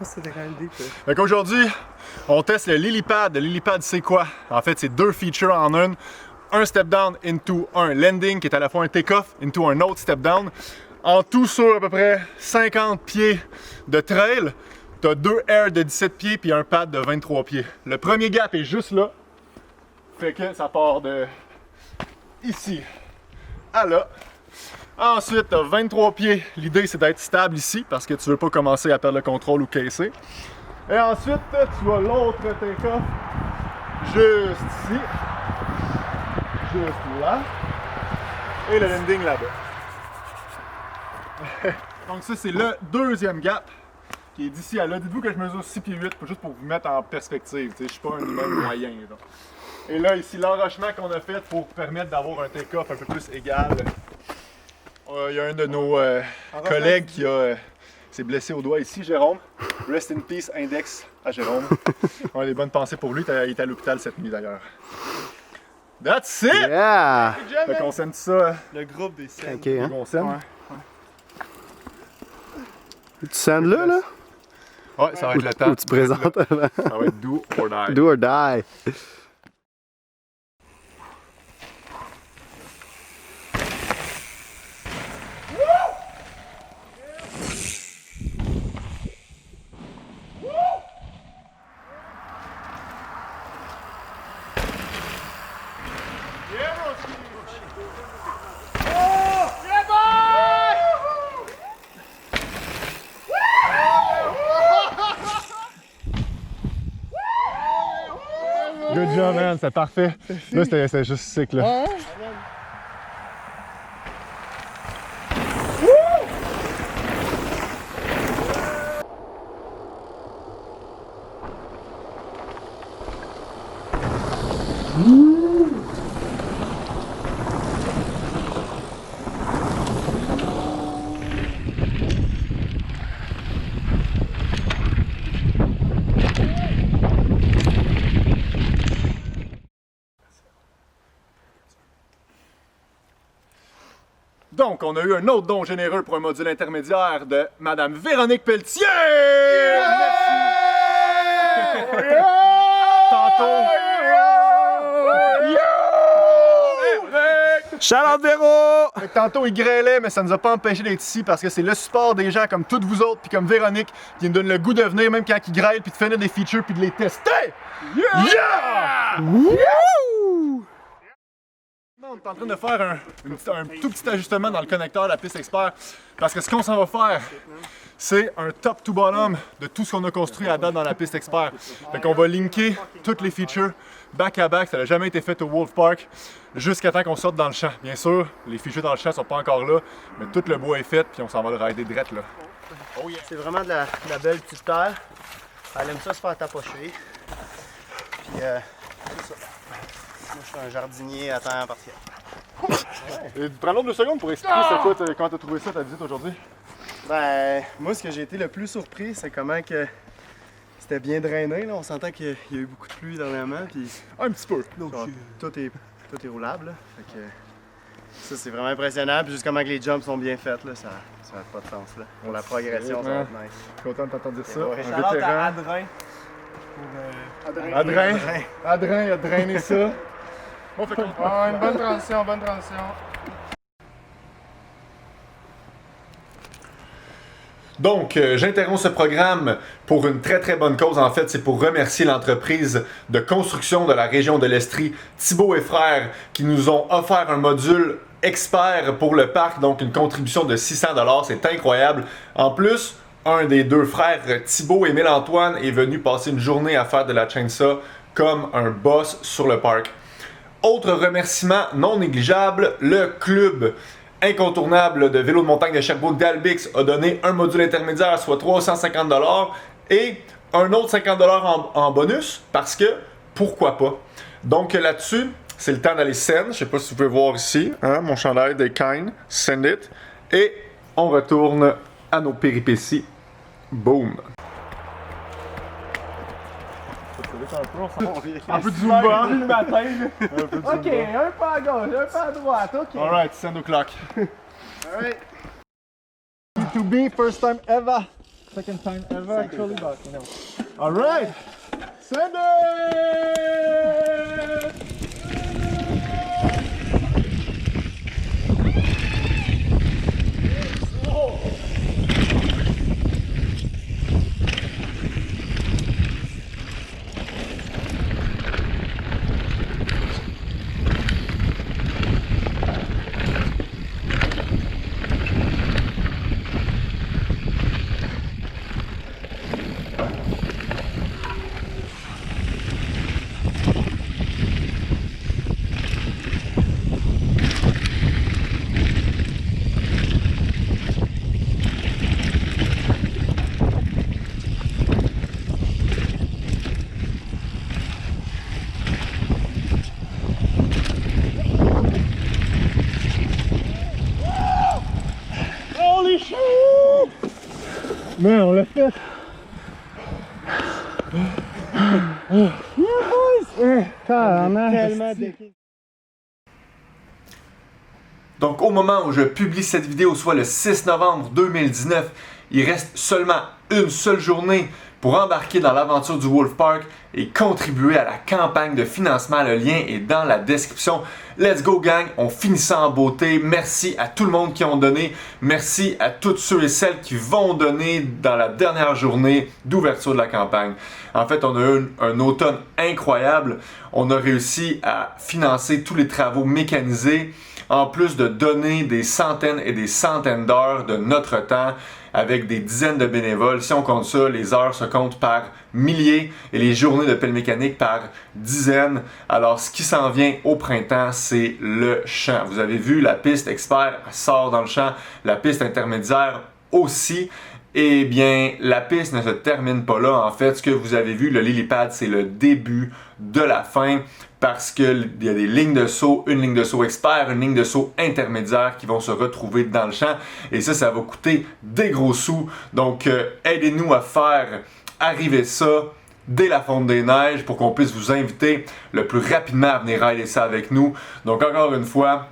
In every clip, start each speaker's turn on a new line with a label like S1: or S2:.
S1: C'était quand même deep.
S2: Donc aujourd'hui, on teste le lily pad. Le lily pad, c'est quoi? En fait, c'est deux features en un. Un step down into un landing qui est à la fois un take-off into un autre step down. En tout sur à peu près 50 pieds de trail, tu as deux airs de 17 pieds puis un pad de 23 pieds. Le premier gap est juste là. Fait que ça part de ici à là. Ensuite, tu as 23 pieds. L'idée, c'est d'être stable ici parce que tu veux pas commencer à perdre le contrôle ou casser. Et ensuite, tu as l'autre take-off juste ici. Juste là. Et le landing là-bas. Donc ça, c'est le deuxième gap qui est d'ici à là. Dites-vous que je mesure 6 pieds 8, juste pour vous mettre en perspective. Je suis pas un humain moyen. Là. Et là, ici, l'enrochement qu'on a fait pour permettre d'avoir un take-off un peu plus égal. Il y a un de nos collègues qui s'est blessé au doigt ici, Jérôme. Rest in peace, index à Jérôme. On a des bonnes pensées pour lui. Il était à l'hôpital cette nuit d'ailleurs. That's it!
S3: Yeah!
S2: Fait qu'on sème ça.
S1: Le groupe des scènes.
S3: Ok, hein?
S2: On sème.
S1: Ouais.
S3: Tu sens là, là?
S2: Ouais, ça va être le temps.
S3: Ou tu présentes avant?
S2: Ça va être do or die.
S3: Do or die.
S2: Good job, man, c'est parfait. Là, c'était juste sick, là. Donc, on a eu un autre don généreux pour un module intermédiaire de Madame Véronique Pelletier! Merci! Tantôt...
S3: Shout out Véro!
S2: Fait que tantôt, il grêlait, mais ça nous a pas empêché d'être ici parce que c'est le support des gens comme toutes vous autres, puis comme Véronique, qui nous donne le goût de venir, même quand il grêle, puis de finir des features, puis de les tester! Yeah! On est en train de faire un tout petit ajustement dans le connecteur de la piste expert parce que ce qu'on s'en va faire, c'est un top to bottom de tout ce qu'on a construit à date dans la piste expert. Fait qu'on va linker toutes les features back à back, ça n'a jamais été fait au Wolf Park, jusqu'à temps qu'on sorte dans le champ. Bien sûr, les features dans le champ sont pas encore là, mais tout le bois est fait, puis on s'en va le rider direct là.
S1: Oh yeah. C'est vraiment de la belle petite terre. Elle aime ça se faire tapocher. Puis c'est ça. Moi, je suis un jardinier à temps partiel.
S2: Et prends l'autre 2 secondes pour expliquer c'est quoi, quand tu as trouvé ça ta visite aujourd'hui.
S1: Ben, moi, ce que j'ai été le plus surpris, c'est comment que c'était bien drainé. Là. On s'entend qu'il y a eu beaucoup de pluie dernièrement. Puis
S2: Un petit peu.
S1: genre, tout est roulable. Là. Fait que, ça, c'est vraiment impressionnant. Puis juste comment que les jumps sont bien faits, là, ça n'a pas de sens. Là. Pour la progression, ça va être nice.
S2: Je suis content de t'entendre dire ça.
S1: Ouais.
S2: Un vétéran. Adrien, il a drainé ça. Bon, fait qu'on...
S1: une bonne transition,
S2: Donc, j'interromps ce programme pour une très très bonne cause. En fait, c'est pour remercier l'entreprise de construction de la région de l'Estrie, Thibault et Frères, qui nous ont offert un module expert pour le parc, donc une contribution de 600 $. C'est incroyable. En plus, un des deux frères, Thibault Émile Antoine, est venu passer une journée à faire de la chainsaw comme un boss sur le parc. Autre remerciement non négligeable, le club incontournable de vélo de montagne de Sherbrooke d'Albix a donné un module intermédiaire, soit 350 $, et un autre 50 $ en bonus, parce que pourquoi pas. Donc là-dessus, c'est le temps d'aller send. Je sais pas si vous pouvez voir ici, hein, mon chandail des Kind, send it, et on retourne à nos péripéties. Boom! Un peu de Zumba.
S1: le matin.
S2: Ok,
S1: un pas à gauche, un pas à droite, ok.
S2: Alright, send o'clock.
S1: Alright.
S2: To be first time ever.
S4: second time ever actually, but you know. All right, send it! Holy shit! Man, on l'a fait!
S3: Tellement
S2: Donc au moment où je publie cette vidéo, soit le 6 novembre 2019, il reste seulement une seule journée pour embarquer dans l'aventure du Wolf Park et contribuer à la campagne de financement. Le lien est dans la description. Let's go gang, on finit ça en beauté. Merci à tout le monde qui ont donné. Merci à tous ceux et celles qui vont donner dans la dernière journée d'ouverture de la campagne. En fait, on a eu un automne incroyable. On a réussi à financer tous les travaux mécanisés, en plus de donner des centaines et des centaines d'heures de notre temps avec des dizaines de bénévoles. Si on compte ça, les heures se comptent par milliers et les journées de pelle mécanique par dizaines. Alors, ce qui s'en vient au printemps, c'est le champ. Vous avez vu, la piste expert sort dans le champ, la piste intermédiaire aussi. Eh bien, la piste ne se termine pas là. En fait, ce que vous avez vu, le lily pad, c'est le début de la fin parce qu'il y a des lignes de saut, une ligne de saut expert, une ligne de saut intermédiaire qui vont se retrouver dans le champ. Et ça va coûter des gros sous. Donc, aidez-nous à faire arriver ça dès la fonte des neiges pour qu'on puisse vous inviter le plus rapidement à venir rider ça avec nous. Donc, encore une fois,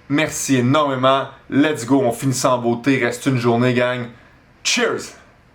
S2: merci énormément. Let's go, on finit ça en beauté. Reste une journée, gang. Cheers!